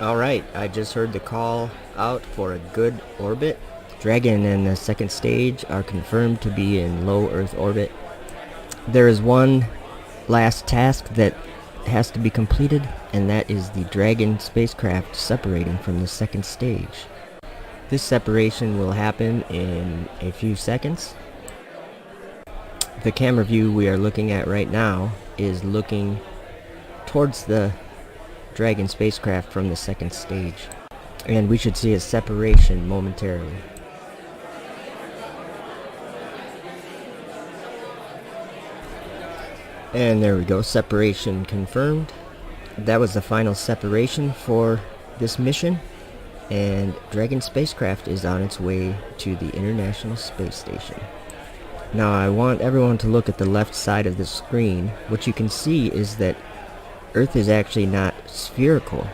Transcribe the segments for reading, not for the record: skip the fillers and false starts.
Alright, I just heard the call out for a good orbit. Dragon and the second stage are confirmed to be in low Earth orbit. There is one last task that has to be completed, and that is the Dragon spacecraft separating from the second stage. This separation will happen in a few seconds. The camera view we are looking at right now is looking towards the Dragon spacecraft from the second stage, and we should see a separation momentarily. And there we go, separation confirmed. That was the final separation for this mission, and Dragon spacecraft is on its way to the International Space Station. Now I want everyone to look at the left side of the screen. What you can see is that Earth is actually not spherical,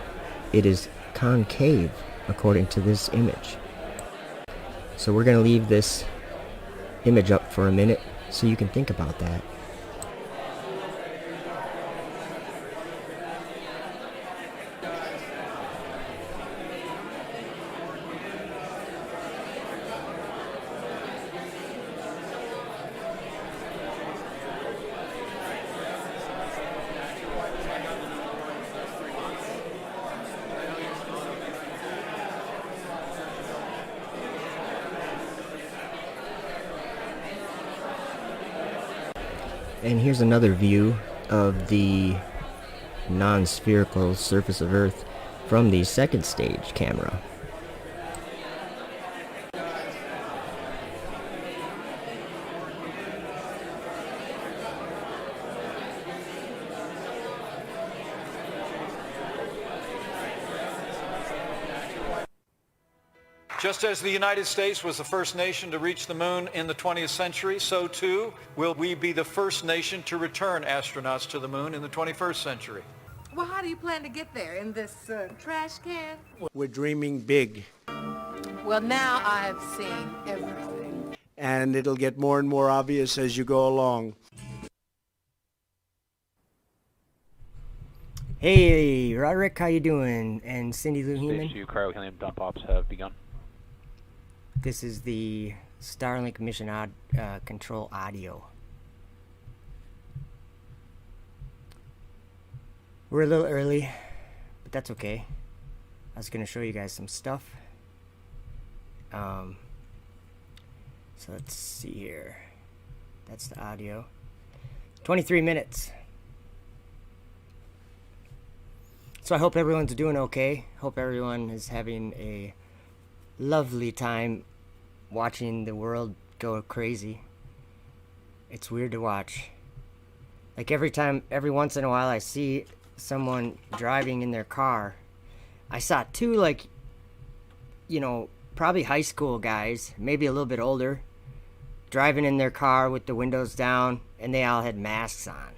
it is concave according to this image. So we're going to leave this image up for a minute so you can think about that. And here's another view of the non-spherical surface of Earth from the second stage camera. Just as the United States was the first nation to reach the moon in the 20th century, so too will we be the first nation to return astronauts to the moon in the 21st century. Well, how do you plan to get there? In this trash can? We're dreaming big. Well, now I have seen everything. And it'll get more and more obvious as you go along. Hey, Roderick, how you doing? And Cindy Lou Heeman? Stage 2 cryohelium dump ops have begun. This is the Starlink mission control audio. We're a little early, but that's okay. I was going to show you guys some stuff. So let's see here. That's the audio. 23 minutes. So I hope everyone's doing okay. Hope everyone is having a lovely time watching the world go crazy. It's weird to watch. Like every once in a while I see someone driving in their car. I saw two, like, you know, probably high school guys, maybe a little bit older, driving in their car with the windows down, and they all had masks on.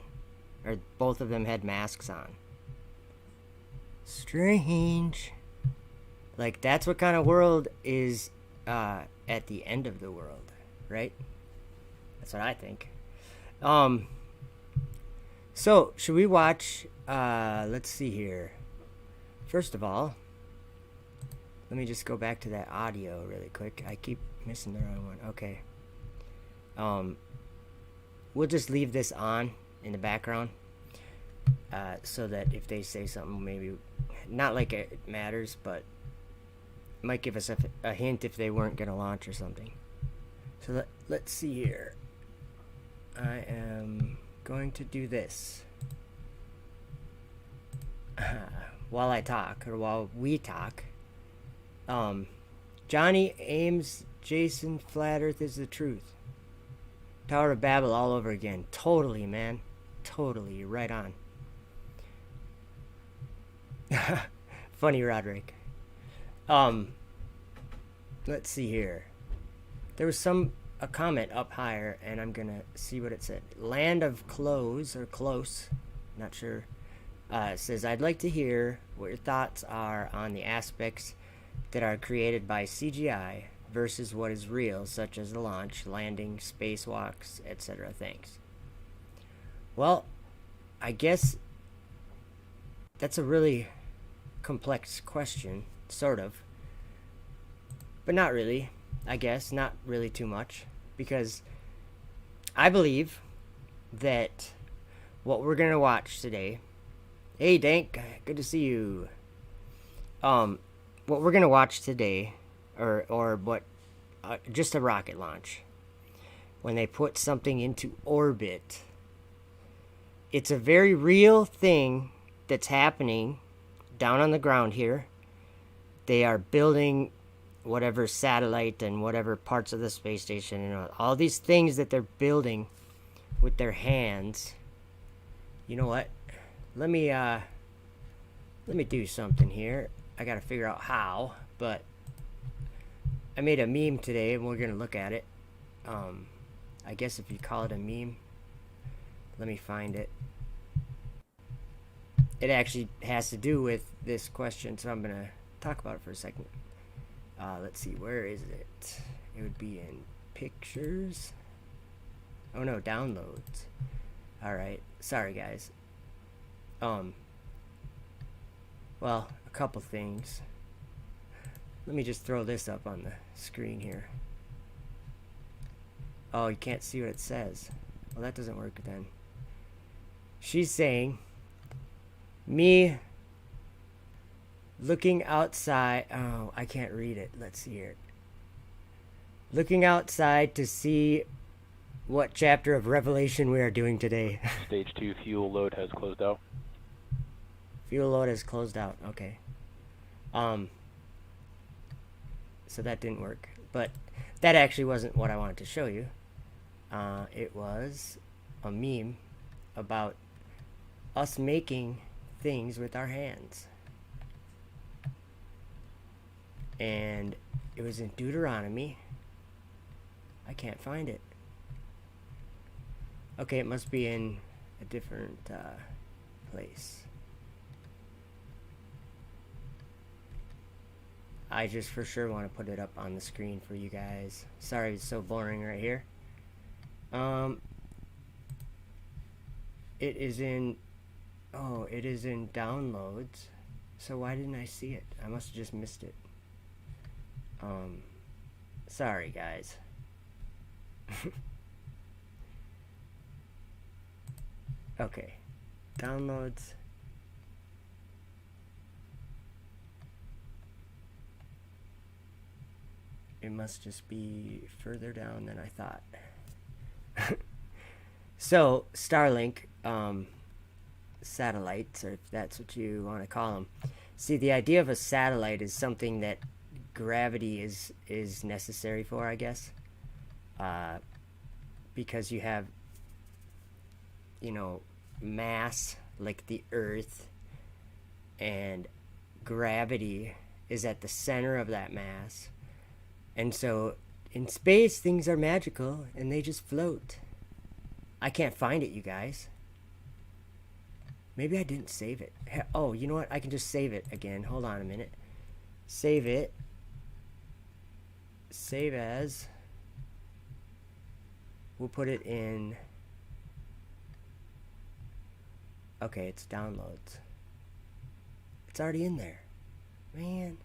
Or both of them had masks on. Strange. Like, that's what kind of world is at the end of the world, right? That's what I think. So should we watch, let's see here. First of all, let me just go back to that audio really quick. I keep missing the wrong one. Okay. We'll just leave this on in the background, so that if they say something, maybe not like it matters, but it might give us a hint if they weren't going to launch or something. So let's see here. I am going to do this while I talk, or while we talk. Johnny Ames, Jason, Flat Earth is the truth. Tower of Babel all over again. Totally, man. Totally. You're right on. Funny, Roderick. Let's see here. There was a comment up higher, and I'm gonna see what it said. Land of Close, or Close, not sure. Says, I'd like to hear what your thoughts are on the aspects that are created by CGI versus what is real, such as the launch, landing, spacewalks, etc. Thanks. Well, I guess that's a really complex question, sort of. But not really, I guess. Not really too much. Because I believe that what we're going to watch today... Hey, Dank. Good to see you. What we're going to watch today, or what... just a rocket launch. When they put something into orbit... It's a very real thing that's happening down on the ground here. They are building whatever satellite and whatever parts of the space station, and all these things that they're building with their hands. You know what? Let me do something here. I gotta figure out how, but I made a meme today and we're gonna look at it. I guess if you call it a meme. Let me find it. It actually has to do with this question, so I'm going to talk about it for a second. Let's see, where is it? It would be in pictures. Oh no, downloads. Alright, sorry guys. Well, a couple things. Let me just throw this up on the screen here. Oh, you can't see what it says. Well, that doesn't work then. She's saying, me looking outside. Oh, I can't read it. Let's see here. Looking outside to see what chapter of Revelation we are doing today. Stage 2 fuel load has closed out. Fuel load has closed out. Okay. So that didn't work. But that actually wasn't what I wanted to show you. It was a meme about us making things with our hands. And it was in Deuteronomy. I can't find it. Okay, it must be in a different place. I just for sure want to put it up on the screen for you guys. Sorry it's so boring right here. It is in... Oh, it is in downloads. So why didn't I see it? I must have just missed it. Sorry guys. Okay. Downloads. It must just be further down than I thought. So, Starlink, satellites, or if that's what you want to call them. See, the idea of a satellite is something that gravity is necessary for, I guess. Because you have, you know, mass, like the Earth, and gravity is at the center of that mass. And so, in space, things are magical, and they just float. I can't find it, you guys. Maybe I didn't save it. Oh, you know what? I can just save it again. Hold on a minute. Save it. Save as. We'll put it in. Okay, it's downloads. It's already in there. Man.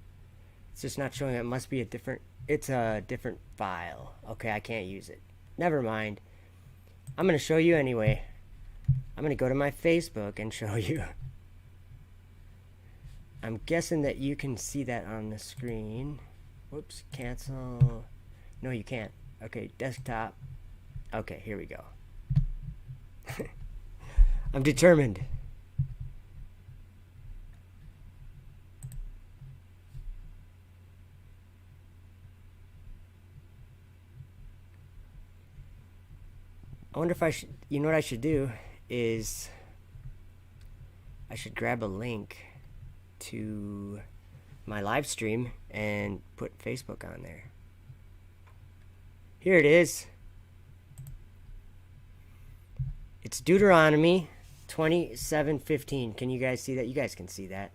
It's just not showing. It must be a different. It's a different file. Okay, I can't use it. Never mind. I'm going to show you anyway. I'm going to go to my Facebook and show you. I'm guessing that you can see that on the screen. Whoops, cancel. No, you can't. Okay, desktop. Okay, here we go. I'm determined. I wonder if I should, you know what I should do is I should grab a link to my live stream and put Facebook on there. Here it is. It's Deuteronomy 27:15. Can you guys see that? You guys can see that.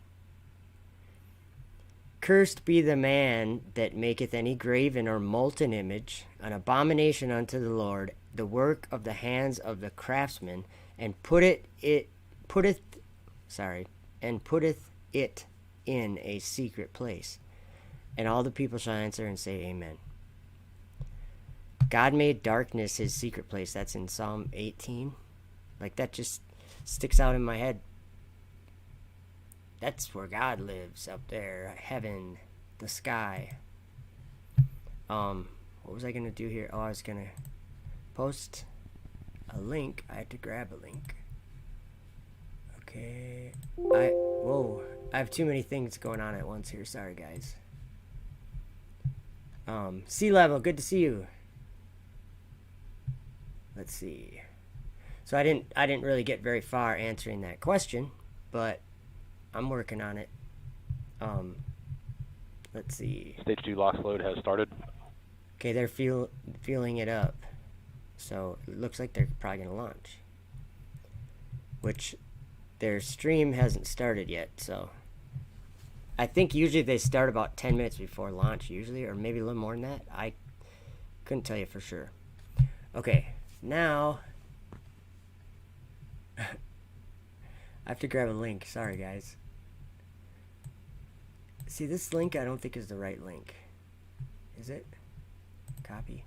Cursed be the man that maketh any graven or molten image, an abomination unto the Lord, the work of the hands of the craftsman, and putteth it in a secret place. And all the people shall answer and say amen. God made darkness his secret place. That's in Psalm 18. Like, that just sticks out in my head. That's where God lives, up there. Heaven, the sky. What was I going to do here? Oh, I was going to post a link. I had to grab a link. Okay. Whoa. I have too many things going on at once here. Sorry, guys. Sea level, good to see you. Let's see. So I didn't really get very far answering that question, but I'm working on it. Let's see. Stage 2 lost load has started. Okay, they're fueling it up. So it looks like they're probably going to launch. Which their stream hasn't started yet, so I think usually they start about 10 minutes before launch, usually, or maybe a little more than that. I couldn't tell you for sure. Okay, now I have to grab a link. Sorry, guys. See, this link I don't think is the right link. Is it? Copy.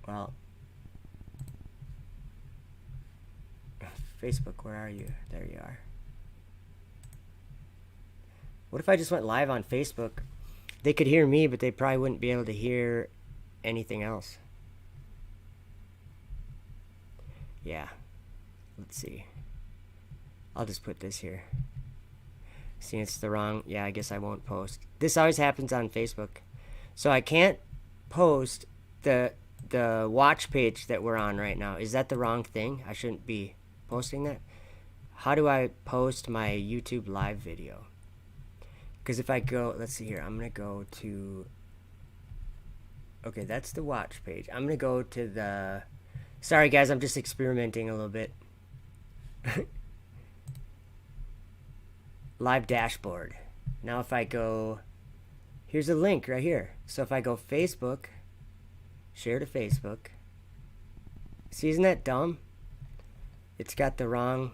Well, Facebook, where are you? There you are. What if I just went live on Facebook? They could hear me, but they probably wouldn't be able to hear anything else. Yeah. Let's see. I'll just put this here. See, it's the wrong... Yeah, I guess I won't post. This always happens on Facebook. So I can't post the watch page that we're on right now. Is that the wrong thing? I shouldn't be posting that. How do I post my YouTube live video? Because if I go... Let's see here. I'm going to go to... Okay, that's the watch page. I'm going to go to the... Sorry, guys. I'm just experimenting a little bit. Live dashboard. Now if I go... Here's a link right here. So if I go Facebook, share to Facebook. See, isn't that dumb? It's got the wrong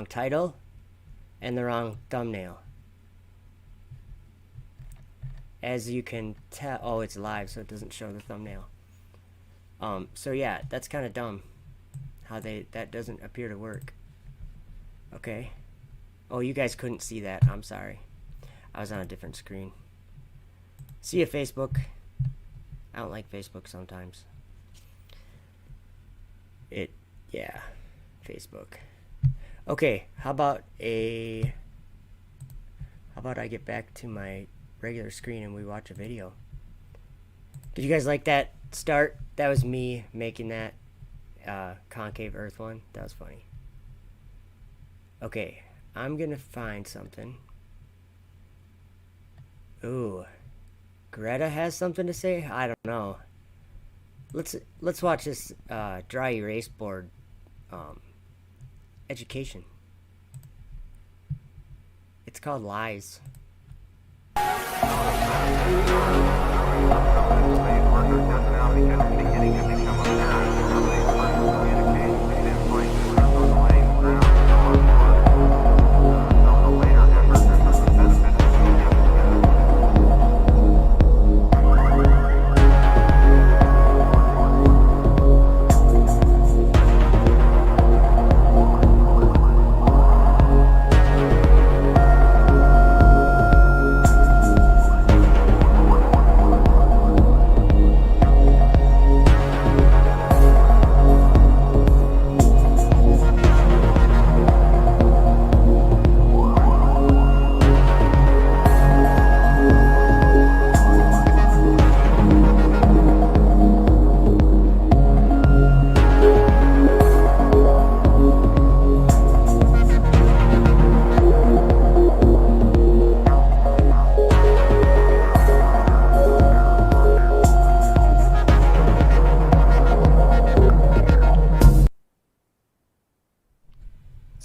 title and the wrong thumbnail. As you can tell, oh, it's live, so it doesn't show the thumbnail. So yeah, that's kind of dumb how that doesn't appear to work. Okay. Oh, you guys couldn't see that. I'm sorry. I was on a different screen. See ya, Facebook. I don't like Facebook sometimes. Yeah, Facebook. Okay, how about I get back to my regular screen and we watch a video? Did you guys like that start? That was me making that concave earth one. That was funny. Okay, I'm gonna find something. Ooh, Greta has something to say? I don't know. Let's watch this dry erase board education. It's called Lies.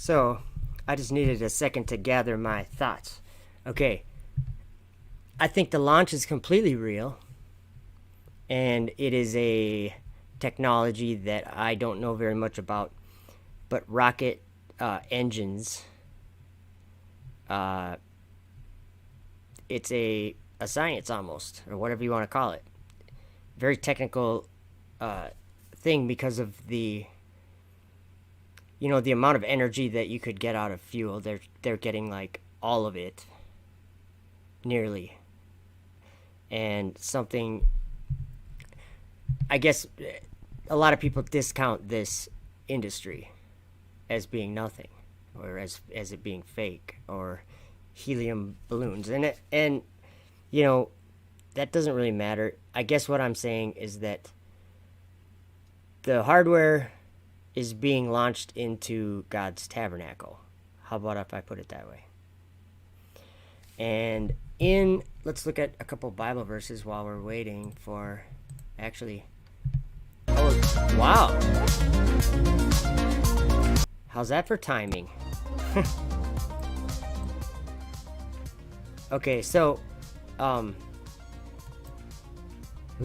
So, I just needed a second to gather my thoughts. Okay, I think the launch is completely real, and it is a technology that I don't know very much about, but rocket engines it's a science almost, or whatever you want to call it. Very technical thing because of the the amount of energy that you could get out of fuel. They're getting like all of it, nearly. And something, I guess a lot of people discount this industry as being nothing, or as it being fake, or helium balloons. And that doesn't really matter. I guess what I'm saying is that the hardware is being launched into God's tabernacle. How about if I put it that way? And let's look at a couple Bible verses while we're waiting for, actually, oh, wow. How's that for timing? Okay, so, we'll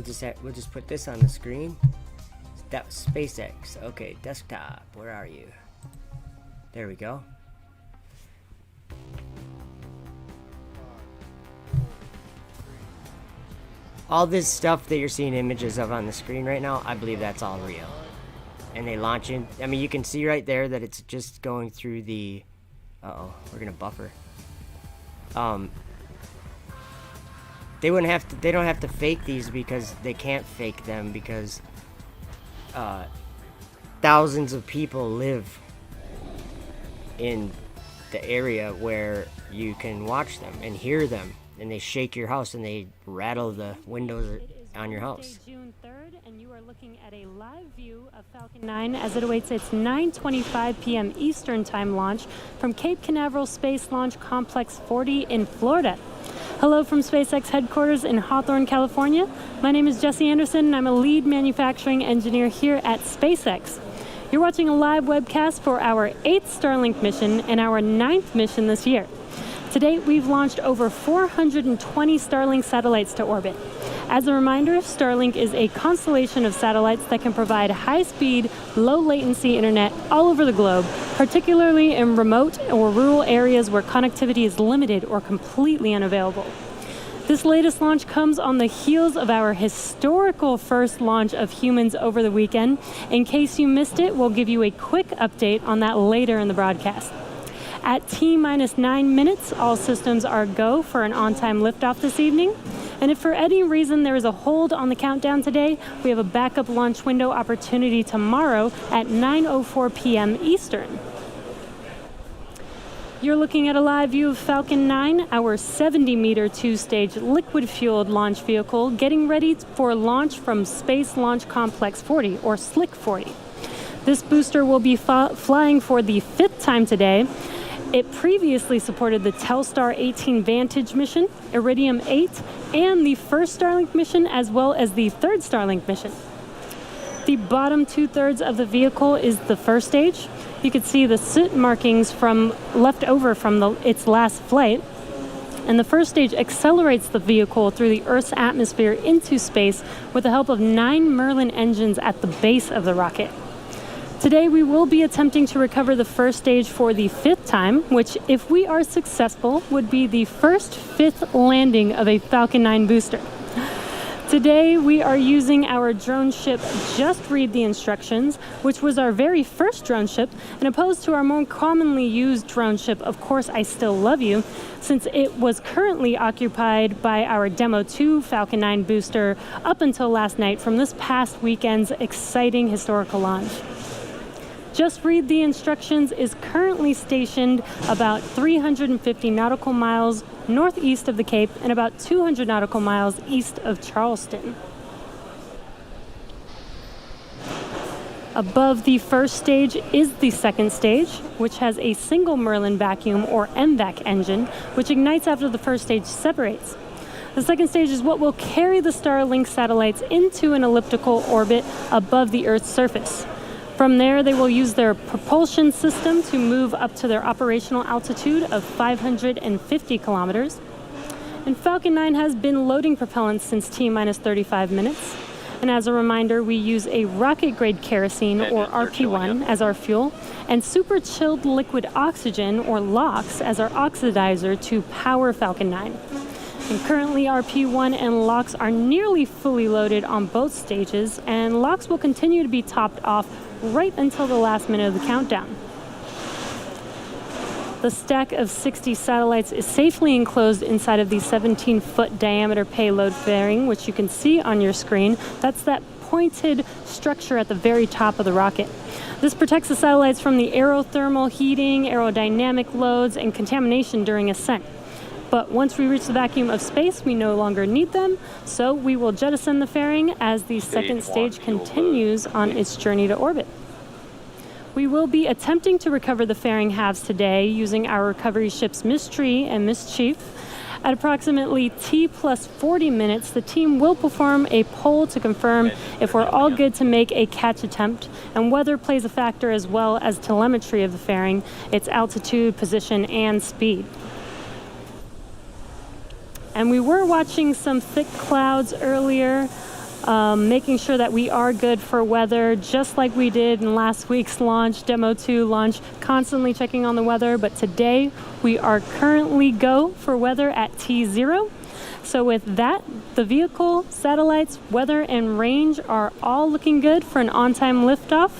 just put this on the screen. That was SpaceX. Okay, desktop, where are you? There we go. All this stuff that you're seeing images of on the screen right now, I believe that's all real. And they launch in, I mean, you can see right there that it's just going through the, we're gonna buffer. They don't have to fake these, because they can't fake them, because thousands of people live in the area where you can watch them and hear them, and they shake your house and they rattle the windows on your house. June 3rd, and you are looking at a live view of Falcon 9 as it awaits its 9:25 p.m. Eastern Time launch from Cape Canaveral Space Launch Complex 40 in Florida. Hello from SpaceX headquarters in Hawthorne, California. My name is Jesse Anderson, and I'm a lead manufacturing engineer here at SpaceX. You're watching a live webcast for our 8th Starlink mission and our 9th mission this year. To date, we've launched over 420 Starlink satellites to orbit. As a reminder, Starlink is a constellation of satellites that can provide high-speed, low-latency internet all over the globe, particularly in remote or rural areas where connectivity is limited or completely unavailable. This latest launch comes on the heels of our historical first launch of humans over the weekend. In case you missed it, we'll give you a quick update on that later in the broadcast. At T-minus 9 minutes, all systems are go for an on-time liftoff this evening. And if for any reason there is a hold on the countdown today, we have a backup launch window opportunity tomorrow at 9:04 p.m. Eastern. You're looking at a live view of Falcon 9, our 70-meter two-stage liquid-fueled launch vehicle, getting ready for launch from Space Launch Complex 40, or SLIC 40. This booster will be flying for the 5th time today. It previously supported the Telstar 18 Vantage mission, Iridium 8, and the first Starlink mission, as well as the 3rd Starlink mission. The bottom 2/3 of the vehicle is the first stage. You can see the soot markings left over from its last flight. And the first stage accelerates the vehicle through the Earth's atmosphere into space with the help of 9 Merlin engines at the base of the rocket. Today, we will be attempting to recover the first stage for the 5th time, which, if we are successful, would be the first 5th landing of a Falcon 9 booster. Today, we are using our drone ship, Just Read the Instructions, which was our very first drone ship, and opposed to our more commonly used drone ship, Of Course I Still Love You, since it was currently occupied by our Demo 2 Falcon 9 booster up until last night from this past weekend's exciting historical launch. Just Read the Instructions is currently stationed about 350 nautical miles northeast of the Cape and about 200 nautical miles east of Charleston. Above the first stage is the second stage, which has a single Merlin vacuum or MVAC engine, which ignites after the first stage separates. The second stage is what will carry the Starlink satellites into an elliptical orbit above the Earth's surface. From there, they will use their propulsion system to move up to their operational altitude of 550 kilometers. And Falcon 9 has been loading propellant since T-minus 35 minutes. And as a reminder, we use a rocket-grade kerosene, or RP1, as our fuel, and super chilled liquid oxygen, or LOX, as our oxidizer to power Falcon 9. And currently, RP1 and LOX are nearly fully loaded on both stages, and LOX will continue to be topped off right until the last minute of the countdown. The stack of 60 satellites is safely enclosed inside of the 17-foot diameter payload fairing, which you can see on your screen. That's that pointed structure at the very top of the rocket. This protects the satellites from the aerothermal heating, aerodynamic loads, and contamination during ascent. But once we reach the vacuum of space, we no longer need them, so we will jettison the fairing as the second stage continues on its journey to orbit. We will be attempting to recover the fairing halves today using our recovery ships Miss Tree and Miss Chief. At approximately T plus 40 minutes, the team will perform a poll to confirm if we're all good to make a catch attempt, and weather plays a factor as well as telemetry of the fairing, its altitude, position, and speed. And we were watching some thick clouds earlier, making sure that we are good for weather, just like we did in last week's launch, Demo 2 launch, constantly checking on the weather. But today, we are currently go for weather at T0. So with that, the vehicle, satellites, weather, and range are all looking good for an on-time liftoff,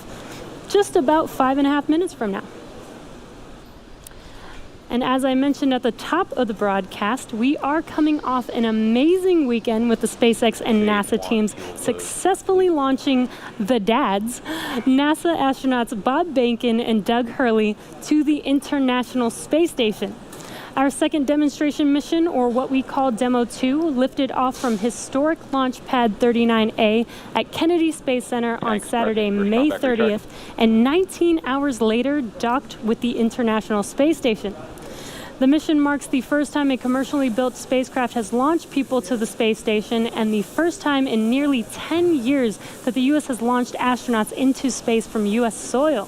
just about 5.5 minutes from now. And as I mentioned at the top of the broadcast, we are coming off an amazing weekend with the SpaceX and NASA teams successfully launching the dads, NASA astronauts Bob Behnken and Doug Hurley, to the International Space Station. Our second demonstration mission, or what we call Demo 2, lifted off from historic Launch Pad 39A at Kennedy Space Center on Saturday, May 30th, and 19 hours later docked with the International Space Station. The mission marks the first time a commercially built spacecraft has launched people to the space station, and the first time in nearly 10 years that the U.S. has launched astronauts into space from U.S. soil.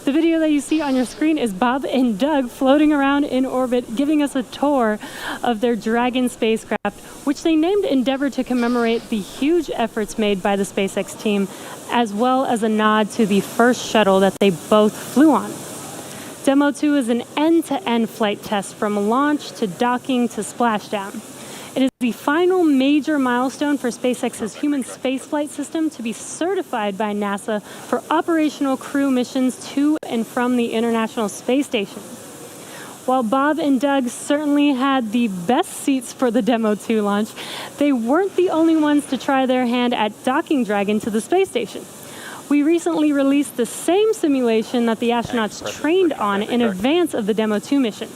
The video that you see on your screen is Bob and Doug floating around in orbit, giving us a tour of their Dragon spacecraft, which they named Endeavour to commemorate the huge efforts made by the SpaceX team, as well as a nod to the first shuttle that they both flew on. Demo 2 is an end-to-end flight test from launch to docking to splashdown. It is the final major milestone for SpaceX's human spaceflight system to be certified by NASA for operational crew missions to and from the International Space Station. While Bob and Doug certainly had the best seats for the Demo 2 launch, they weren't the only ones to try their hand at docking Dragon to the space station. We recently released the same simulation that the astronauts trained on in advance of the Demo 2 mission.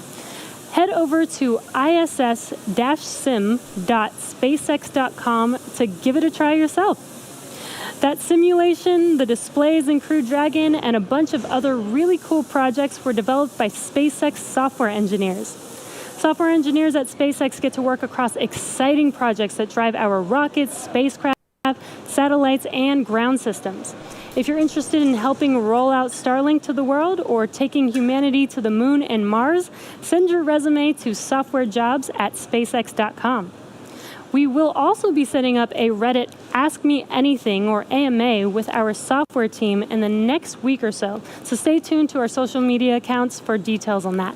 Head over to iss-sim.spacex.com to give it a try yourself. That simulation, the displays in Crew Dragon, and a bunch of other really cool projects were developed by SpaceX software engineers. Software engineers at SpaceX get to work across exciting projects that drive our rockets, spacecraft, satellites, and ground systems. If you're interested in helping roll out Starlink to the world or taking humanity to the moon and Mars, send your resume to softwarejobs@spacex.com. We will also be setting up a Reddit Ask Me Anything, or AMA, with our software team in the next week or so stay tuned to our social media accounts for details on that.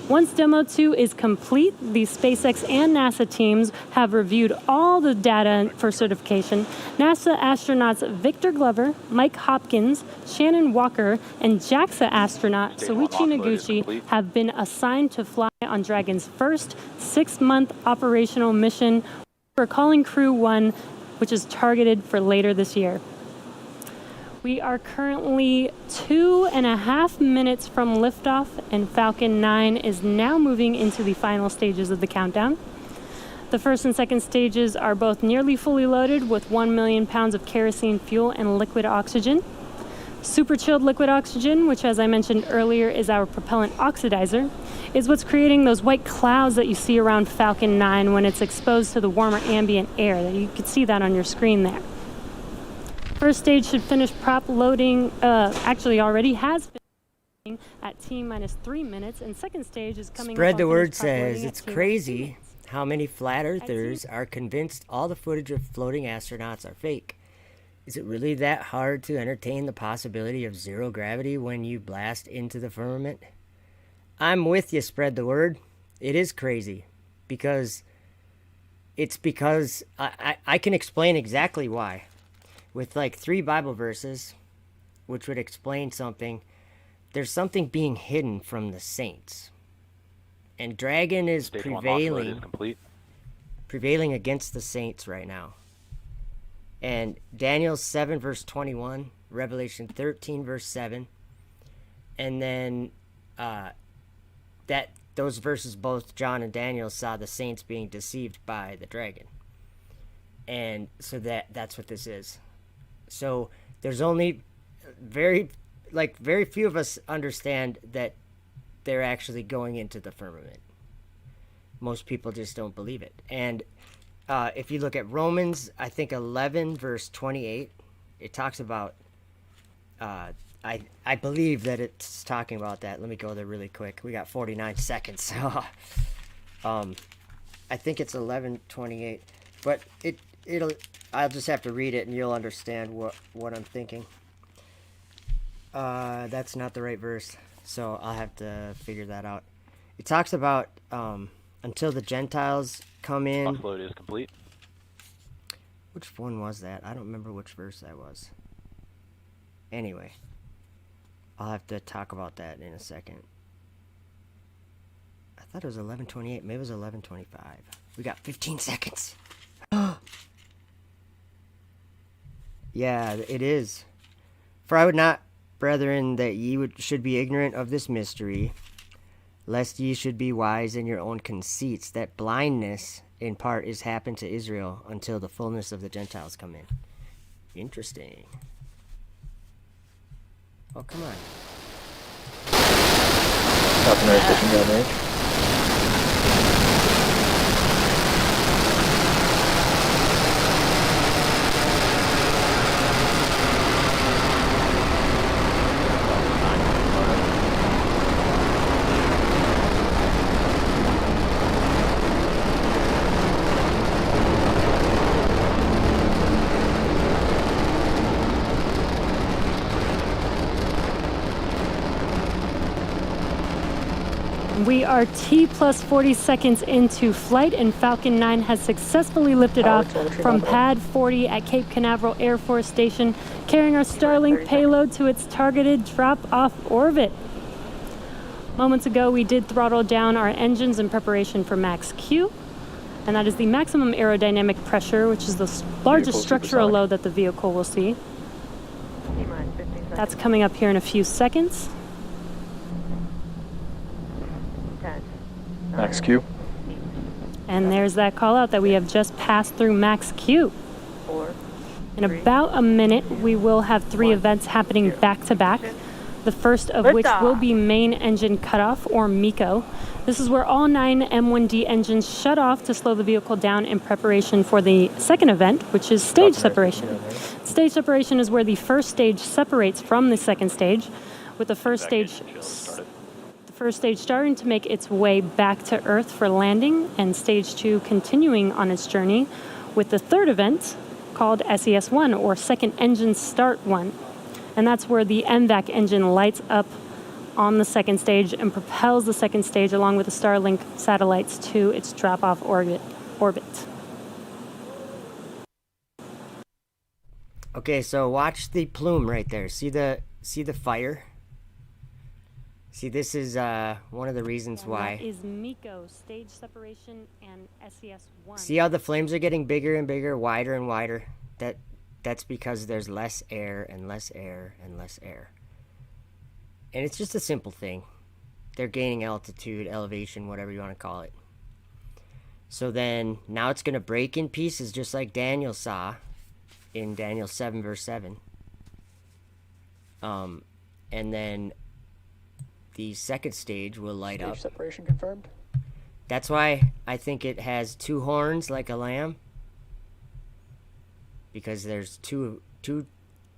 Once Demo 2 is complete, the SpaceX and NASA teams have reviewed all the data for certification. NASA astronauts Victor Glover, Mike Hopkins, Shannon Walker, and JAXA astronaut Soichi Noguchi have been assigned to fly on Dragon's first 6-month operational mission. We're calling Crew 1, which is targeted for later this year. We are currently 2.5 minutes from liftoff, and Falcon 9 is now moving into the final stages of the countdown. The first and second stages are both nearly fully loaded with 1 million pounds of kerosene fuel and liquid oxygen. Super chilled liquid oxygen, which as I mentioned earlier is our propellant oxidizer, is what's creating those white clouds that you see around Falcon 9 when it's exposed to the warmer ambient air. You can see that on your screen there. First stage should finish prop loading, actually already has finished at T-3 minutes, and second stage is coming Spread up the on word finished prop loading says at it's T-2 crazy minutes. How many flat earthers are convinced all the footage of floating astronauts are fake? Is it really that hard to entertain the possibility of zero gravity when you blast into the firmament? I'm with you, spread the word. It is crazy because I can explain exactly why with like 3 Bible verses which would explain something. There's something being hidden from the saints. And Dragon is Stage 1 launch load is prevailing against the saints right now. And Daniel 7 verse 21, Revelation 13 verse 7, and then those verses, both John and Daniel saw the saints being deceived by the dragon. And so that's what this is. So there's only very few of us understand that they're actually going into the firmament. Most people just don't believe it. And if you look at Romans, I think 11 verse 28, it talks about, I believe that it's talking about that. Let me go there really quick. We got 49 seconds. So, I think it's 11:28, but I'll just have to read it and you'll understand what I'm thinking. That's not the right verse, so I'll have to figure that out. It talks about, until the Gentiles come in. Upload is complete. Which one was that? I don't remember which verse that was. Anyway, I'll have to talk about that in a second. I thought it was 11:28. Maybe it was 11:25. We got 15 seconds. Yeah, it is. For I would not, brethren, that ye should be ignorant of this mystery, lest ye should be wise in your own conceits, that blindness in part is happened to Israel until the fullness of the Gentiles come in. Interesting. Oh, come on. Falcon 9 pushing down range. We are T plus 40 seconds into flight, and Falcon 9 has successfully lifted off from Pad 40 at Cape Canaveral Air Force Station, carrying our Starlink payload to its targeted drop-off orbit. Moments ago, we did throttle down our engines in preparation for max Q, and that is the maximum aerodynamic pressure, which is the largest structural load that the vehicle will see. That's coming up here in a few seconds. Max Q. And there's that call out that we have just passed through max Q. In about a minute, we will have 3 events happening back to back. The first of which will be main engine cutoff, or MECO. This is where all 9 M1D engines shut off to slow the vehicle down in preparation for the second event, which is stage separation. Stage separation is where the first stage separates from the second stage, with the first stage starting to make its way back to Earth for landing, and stage 2 continuing on its journey, with the third event called SES-1, or second engine start 1. And that's where the MVAC engine lights up on the second stage and propels the second stage along with the Starlink satellites to its drop-off orbit. Okay, so watch the plume right there. See the fire? See, this is one of the reasons why. That is MECO, stage separation, and SES-1. See how the flames are getting bigger and bigger, wider and wider? That's because there's less air and less air and less air. And it's just a simple thing. They're gaining altitude, elevation, whatever you want to call it. So then, now it's going to break in pieces just like Daniel saw in Daniel 7 verse 7. And then the second stage will light up. Stage separation confirmed. That's why I think it has 2 horns like a lamb. Because there's two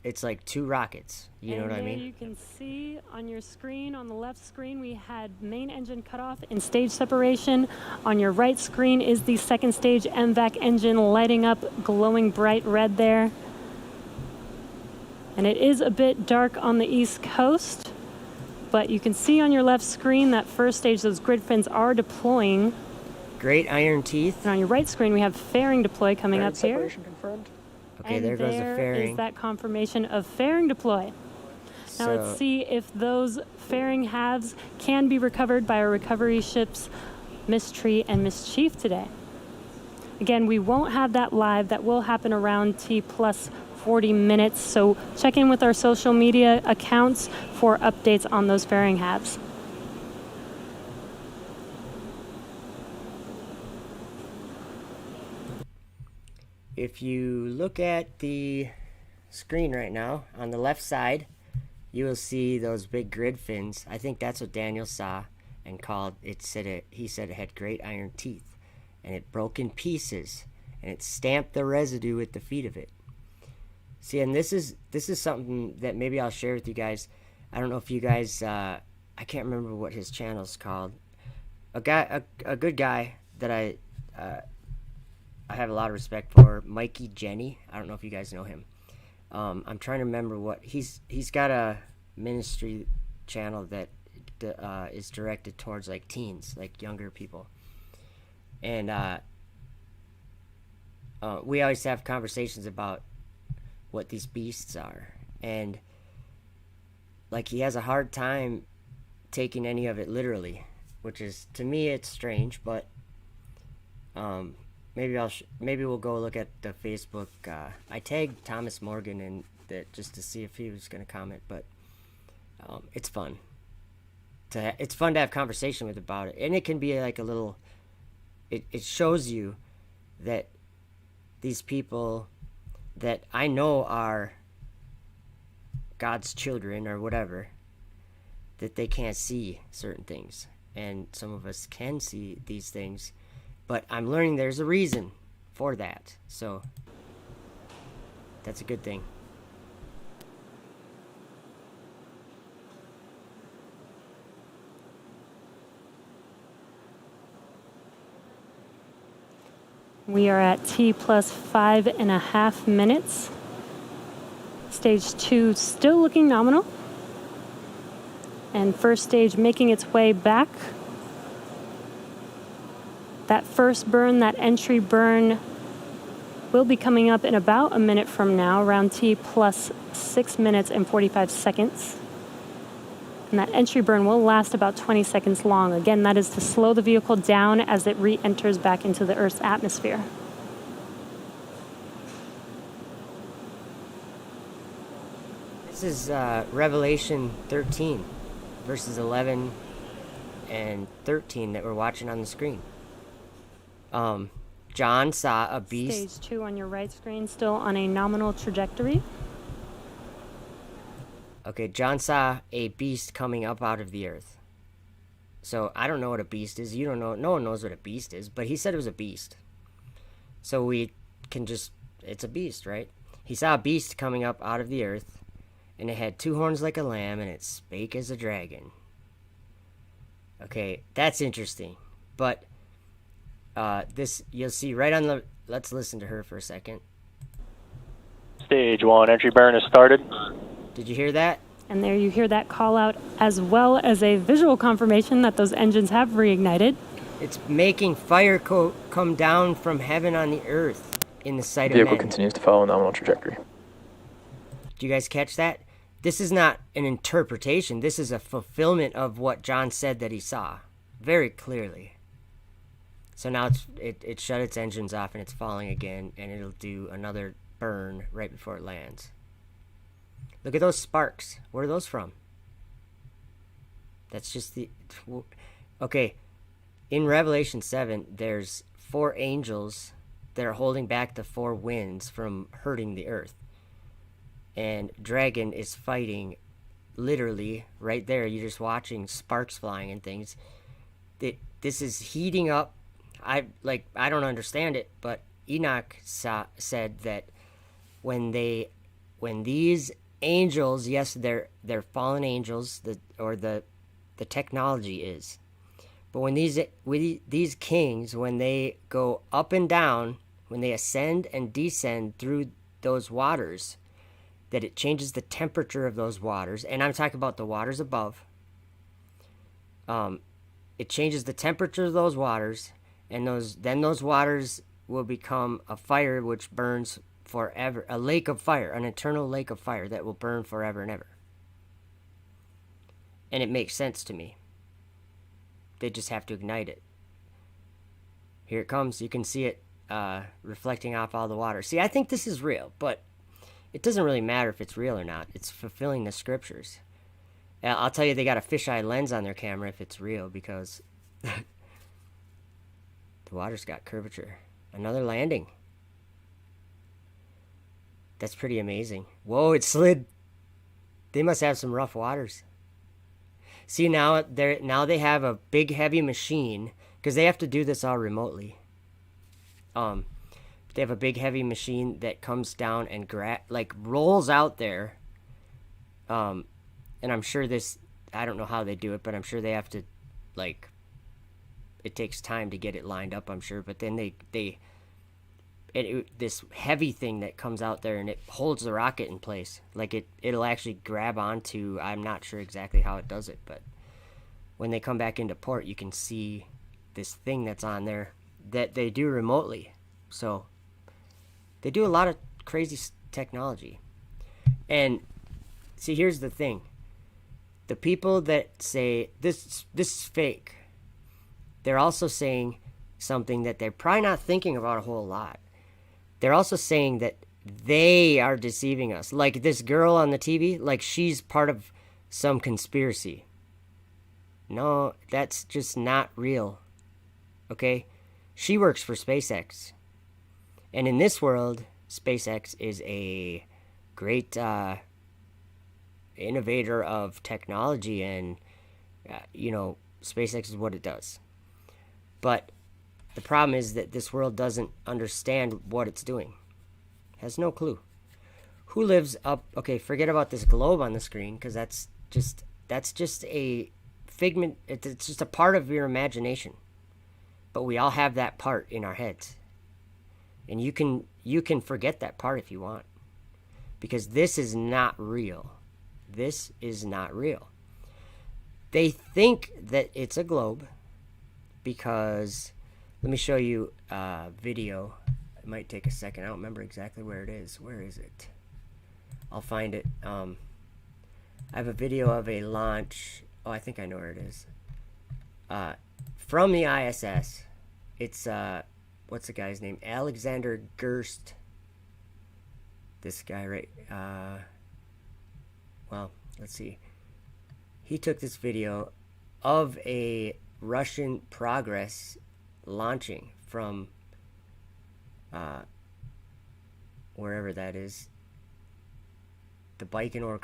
it's like 2 rockets. You know what I mean? You can see on your screen, on the left screen, we had main engine cutoff and stage separation. On your right screen is the second stage MVAC engine lighting up, glowing bright red there. And it is a bit dark on the East Coast, but you can see on your left screen that first stage, those grid fins are deploying. Great iron teeth. And on your right screen, we have fairing deploy coming Fairing up here. separation confirmed. Okay, And there goes the there fairing. is that confirmation of fairing deploy. Now let's see if those fairing halves can be recovered by our recovery ships, Mystery and Mischief today. Again, we won't have that live. That will happen around T plus 40 minutes. So check in with our social media accounts for updates on those fairing halves. If you look at the screen right now, on the left side, you will see those big grid fins. I think that's what Daniel saw and called it. He said it had great iron teeth, and it broke in pieces, and it stamped the residue at the feet of it. See, and this is something that maybe I'll share with you guys. I don't know if you guys, I can't remember what his channel's called. A good guy that I have a lot of respect for, Mikey Jenny. I don't know if you guys know him. I'm trying to remember what he's got a ministry channel that is directed towards like teens, like younger people. And we always have conversations about what these beasts are, and like he has a hard time taking any of it literally, which is, to me, it's strange, but maybe we'll go look at the Facebook. I tagged Thomas Morgan in that just to see if he was going to comment, but it's fun to have conversation with about it, and it can be like a little. It shows you that these people that I know are God's children or whatever, that they can't see certain things, and some of us can see these things. But I'm learning there's a reason for that. So that's a good thing. We are at T plus 5.5 minutes. Stage 2 still looking nominal. And first stage making its way back. That first burn, that entry burn, will be coming up in about a minute from now, around T plus 6 minutes and 45 seconds. And that entry burn will last about 20 seconds long. Again, that is to slow the vehicle down as it re-enters back into the Earth's atmosphere. This is Revelation 13, verses 11 and 13 that we're watching on the screen. John saw a beast. Stage 2 on your right screen, still on a nominal trajectory. Okay, John saw a beast coming up out of the earth. So I don't know what a beast is. You don't know. No one knows what a beast is, but he said it was a beast. So we can just, it's a beast, right? He saw a beast coming up out of the earth, and it had 2 horns like a lamb, and it spake as a dragon. Okay, that's interesting. But this, you'll see right on the, let's listen to her for a second. Stage 1, entry burn has started. Did you hear that? And there you hear that call out, as well as a visual confirmation that those engines have reignited. It's making fire come down from heaven on the earth in the sight of men. Vehicle continues to follow a nominal trajectory. Do you guys catch that? This is not an interpretation. This is a fulfillment of what John said that he saw, very clearly. So now it shut its engines off and it's falling again, and it'll do another burn right before it lands. Look at those sparks. Where are those from? That's just the... Okay, in Revelation 7, there's 4 angels that are holding back the 4 winds from hurting the earth. And Dragon is fighting literally right there. You're just watching sparks flying and things. This is heating up. I don't understand it, but Enoch said that when they when these angels, yes, they're fallen angels, the technology is, but when these kings, when they go up and down, when they ascend and descend through those waters, that it changes the temperature of those waters, and I'm talking about the waters above. It changes the temperature of those waters, and those waters will become a fire which burns forever, a lake of fire, an eternal lake of fire that will burn forever and ever. And it makes sense to me. They just have to ignite it. Here it comes. You can see it reflecting off all the water. See, I think this is real, but it doesn't really matter if it's real or not. It's fulfilling the scriptures. I'll tell you, they got a fisheye lens on their camera if it's real, because the water's got curvature. Another landing. That's pretty amazing. Whoa, it slid. They must have some rough waters. See, now they have a big heavy machine, because they have to do this all remotely. They have a big heavy machine that comes down and rolls out there. And I'm sure I don't know how they do it, but I'm sure they have to, it takes time to get it lined up, I'm sure. But then this heavy thing that comes out there, and it holds the rocket in place. It'll actually grab onto, I'm not sure exactly how it does it, but when they come back into port, you can see this thing that's on there that they do remotely. So they do a lot of crazy technology. And see, here's the thing. The people that say this is fake, they're also saying something that they're probably not thinking about a whole lot. They're also saying that they are deceiving us. Like this girl on the TV, like she's part of some conspiracy. No, that's just not real. Okay? She works for Spacex. And in this world, SpaceX is a great innovator of technology, and SpaceX is what it does. But the problem is that this world doesn't understand what it's doing. Has no clue. Who lives up? Okay, forget about this globe on the screen, because that's just a figment. It's just a part of your imagination. But we all have that part in our heads, and you can forget that part if you want, because this is not real. This is not real. They think that it's a globe because, let me show you a video. It might take a second. I don't remember exactly where it is. Where is it? I'll find it. I have a video of a launch. Oh, I think I know where it is. From the ISS. It's, what's the guy's name? Alexander Gerst. This guy, right? Well, let's see. He took this video of a Russian Progress launching from wherever that is, the Baikonur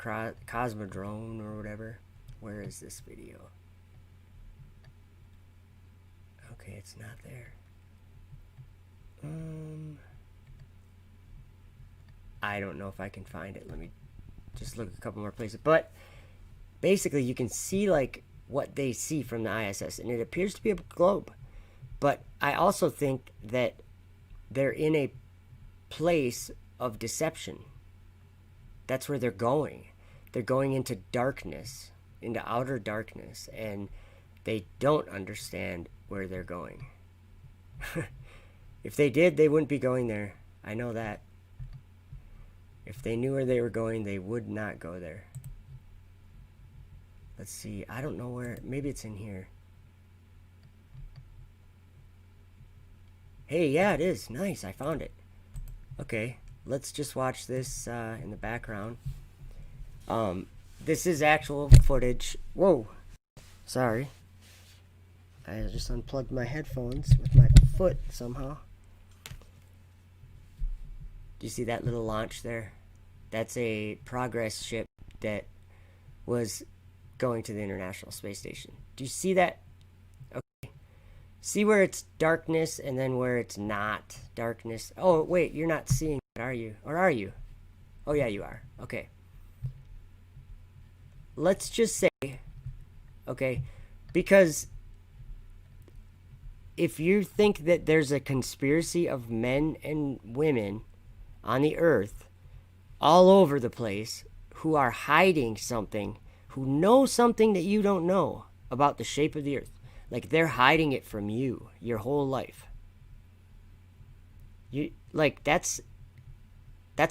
Cosmodrome or whatever. Where is this video? Okay, it's not there. I don't know if I can find it. Let me just look a couple more places. But basically, you can see what they see from the ISS, and it appears to be a globe. But I also think that they're in a place of deception. That's where they're going. They're going into darkness, into outer darkness, and they don't understand where they're going. If they did, they wouldn't be going there. I know that. If they knew where they were going, they would not go there. Let's see. I don't know where. Maybe it's in here. Hey, yeah, it is. Nice. I found it. Okay. Let's just watch this in the background. This is actual footage. Whoa. Sorry. I just unplugged my headphones with my foot somehow. Do you see that little launch there? That's a Progress ship that was going to the International Space Station. Do you see that? Okay. See where it's darkness and then where it's not darkness? Oh, wait, you're not seeing it, are you? Or are you? Oh, yeah, you are. Okay. Let's just say, okay, because if you think that there's a conspiracy of men and women on the earth all over the place who are hiding something, who know something that you don't know about the shape of the earth, like they're hiding it from you your whole life. You like that's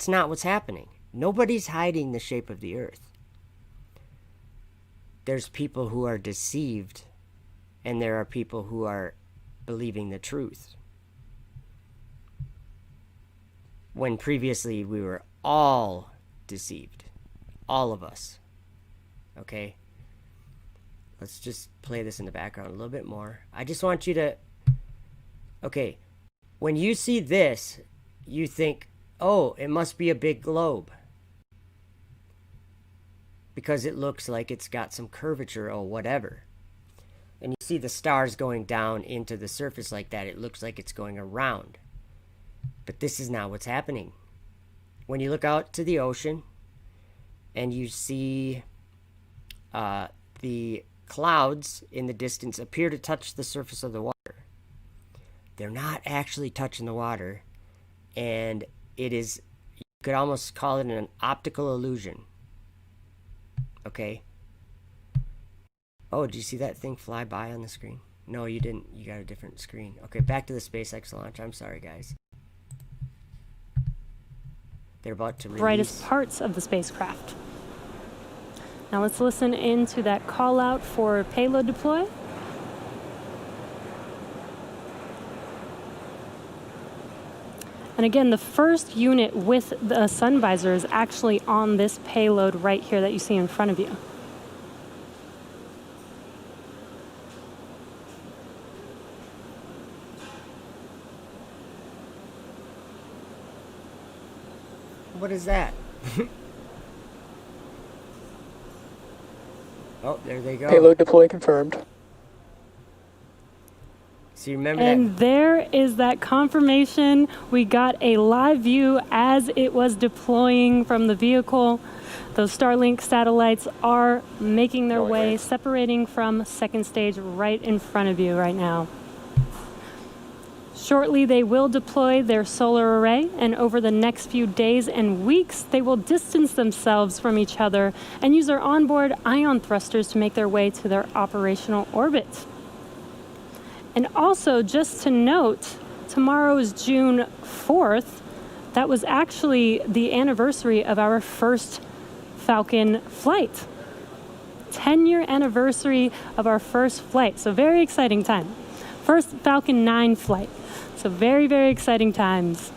not what's happening. Nobody's hiding the shape of the earth. There's people who are deceived, and there are people who are believing the truth. When previously we were all deceived. All of us. Okay? Let's just play this in the background a little bit more. I just want you to... Okay. When you see this, you think, oh, it must be a big globe. Because it looks like it's got some curvature or whatever. And you see the stars going down into the surface like that. It looks like it's going around. But this is not what's happening. When you look out to the ocean and you see the clouds in the distance appear to touch the surface of the water, they're not actually touching the water. And it is, you could almost call it an optical illusion. Okay? Oh, did you see that thing fly by on the screen? No, you didn't. You got a different screen. Okay, back to the SpaceX launch. I'm sorry, guys. They're about to release... brightest parts of the spacecraft. Now let's listen into that call out for payload deploy. And again, the first unit with the sun visor is actually on this payload right here that you see in front of you. What is that? Oh, there they go. Payload deploy confirmed. So you remember And there is that confirmation. We got a live view as it was deploying from the vehicle. Those Starlink satellites are making their way, separating from second stage right in front of you right now. Shortly, they will deploy their solar array, and over the next few days and weeks, they will distance themselves from each other and use their onboard ion thrusters to make their way to their operational orbit. And also, just to note, tomorrow is June 4th. That was actually the anniversary of our first Falcon flight. 10-year anniversary of our first flight, so very exciting time. First Falcon 9 flight. So very, very exciting times.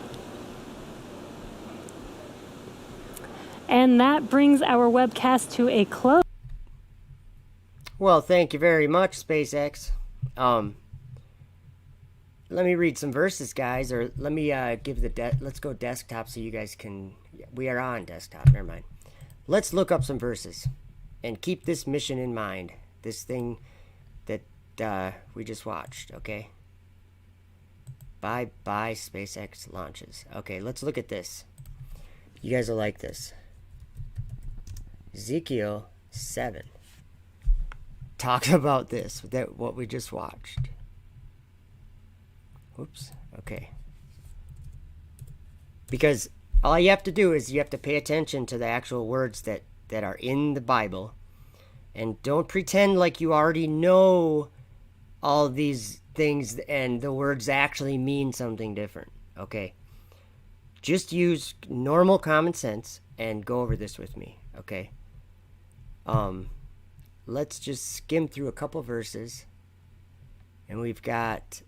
And that brings our webcast to a close. Well, thank you very much, SpaceX. Let me read some verses, guys, or let me give let's go desktop so you guys can... We are on desktop, never mind. Let's look up some verses and keep this mission in mind. This thing that we just watched, okay? Bye SpaceX launches. Okay, let's look at this. You guys will like this. Ezekiel 7 talks about this, what we just watched. Whoops. Okay. Because all you have to do is you have to pay attention to the actual words that are in the Bible, and don't pretend like you already know all these things and the words actually mean something different. Okay? Just use normal common sense and go over this with me, okay? Let's just skim through a couple verses. And we've got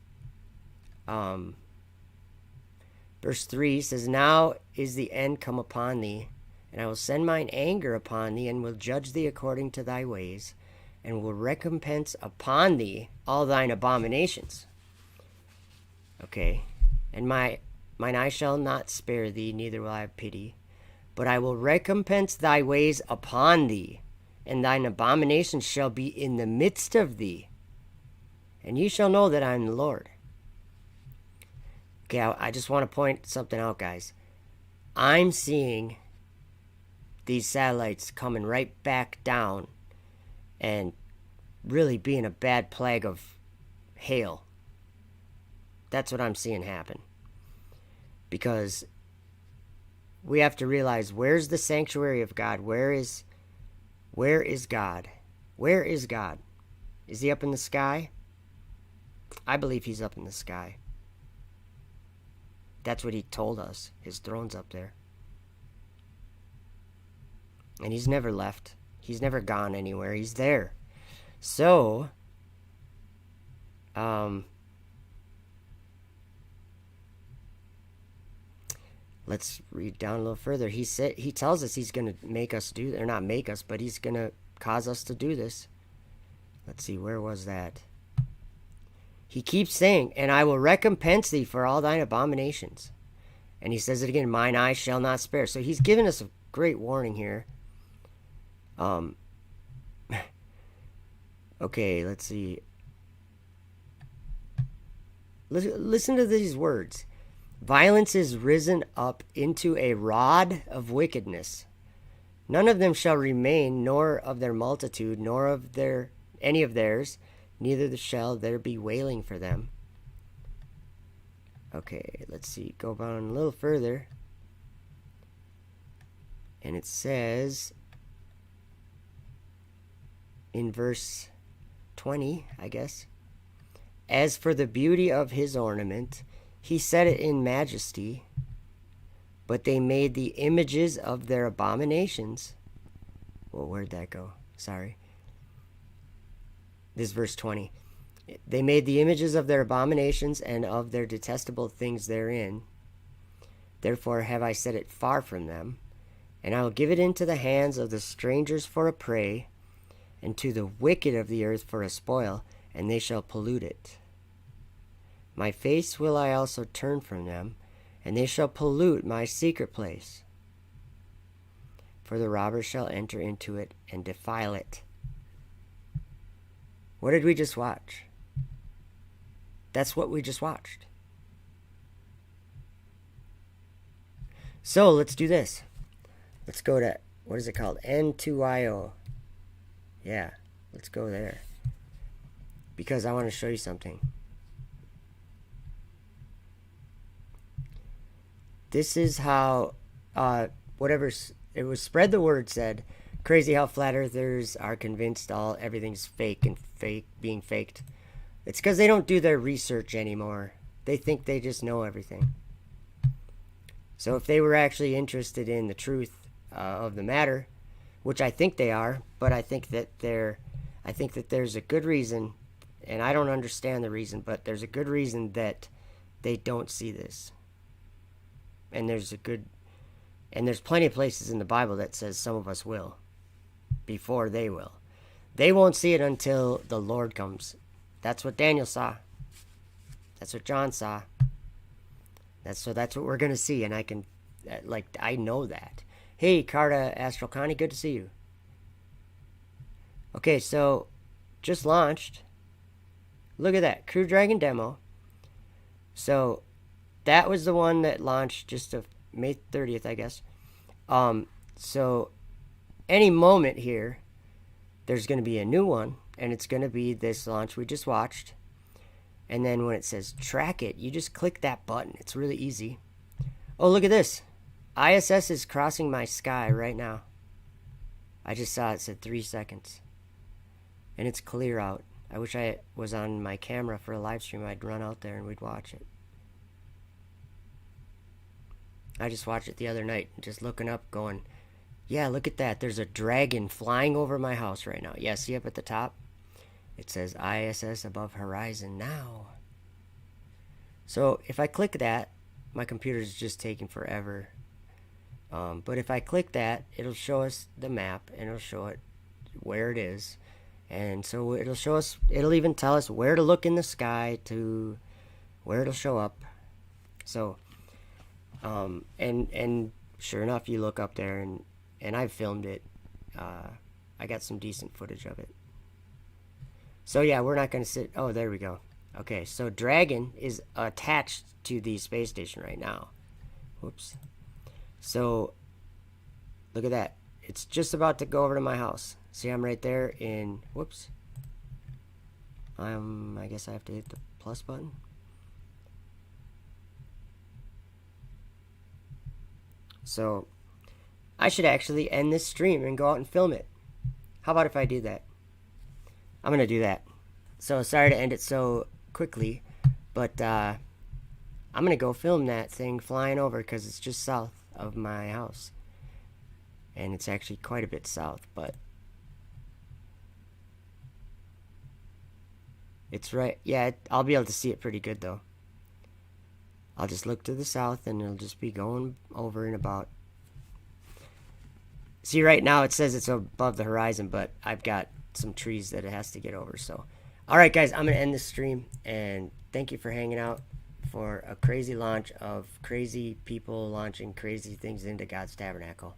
verse 3 says, "Now is the end come upon thee, and I will send mine anger upon thee, and will judge thee according to thy ways, and will recompense upon thee all thine abominations." Okay. "And mine eye shall not spare thee, neither will I have pity. But I will recompense thy ways upon thee, and thine abominations shall be in the midst of thee. And ye shall know that I am the Lord." Okay, I just want to point something out, guys. I'm seeing these satellites coming right back down and really being a bad plague of hail. That's what I'm seeing happen. Because we have to realize, where's the sanctuary of God? Where is God? Where is God? Is he up in the sky? I believe he's up in the sky. That's what he told us. His throne's up there. And he's never left. He's never gone anywhere. He's there. So, let's read down a little further. He tells us he's going to make us do, or not make us, but he's going to cause us to do this. Let's see, where was that? He keeps saying, and I will recompense thee for all thine abominations. And he says it again, mine eye shall not spare. So he's giving us a great warning here. Okay, let's see. Listen to these words. Violence is risen up into a rod of wickedness. None of them shall remain, nor of their multitude, nor of any of theirs, neither shall there be wailing for them. Okay, let's see. Go on a little further. And it says in verse 20, I guess, as for the beauty of his ornament, he set it in majesty, but they made the images of their abominations. Well, where'd that go? Sorry. This is verse 20. They made the images of their abominations and of their detestable things therein. Therefore have I set it far from them, and I will give it into the hands of the strangers for a prey, and to the wicked of the earth for a spoil, and they shall pollute it. My face will I also turn from them, and they shall pollute my secret place. For the robbers shall enter into it and defile it. What did we just watch? That's what we just watched. So let's do this. Let's go to, what is it called? N2IO. Yeah, let's go there. Because I want to show you something. This is how, it was Spread the Word said, crazy how flat earthers are convinced everything's fake and being faked. It's because they don't do their research anymore. They think they just know everything. So if they were actually interested in the truth of the matter, which I think they are, but I think that there's a good reason, and I don't understand the reason, but there's a good reason that they don't see this. And there's plenty of places in the Bible that says some of us will, before they will. They won't see it until the Lord comes. That's what Daniel saw. That's what John saw. That's what we're going to see, and I know that. Hey, Carta Astral Connie, good to see you. Okay, so, just launched. Look at that, Crew Dragon demo. So, that was the one that launched just May 30th, I guess. So, any moment here, there's going to be a new one, and it's going to be this launch we just watched. And then when it says track it, you just click that button. It's really easy. Oh, look at this. ISS is crossing my sky right now. I just saw it said 3 seconds. And it's clear out. I wish I was on my camera for a live stream. I'd run out there and we'd watch it. I just watched it the other night, just looking up going, yeah, look at that. There's a dragon flying over my house right now. Yeah, see up at the top? It says ISS above horizon now. So if I click that, my computer's just taking forever. But if I click that, it'll show us the map, and it'll show it where it is. And so it'll show us, it'll even tell us where to look in the sky to where it'll show up. So, and sure enough, you look up there, and I've filmed it. I got some decent footage of it. So yeah, we're not going to sit. Oh, there we go. Okay, so Dragon is attached to the space station right now. Whoops. So look at that. it's just about to go over to my house. See, I'm right there in, whoops. I guess I have to hit the plus button. So I should actually end this stream and go out and film it. How about if I do that? I'm gonna do that. So sorry to end it so quickly, but I'm gonna go film that thing flying over because it's just south of my house. And it's actually quite a bit south, but it's right. Yeah, I'll be able to see it pretty good though. I'll just look to the south and it'll just be going over and about. See, right now it says it's above the horizon, but I've got some trees that it has to get over. So, all right, guys, I'm going to end this stream. And thank you for hanging out for a crazy launch of crazy people launching crazy things into God's Tabernacle.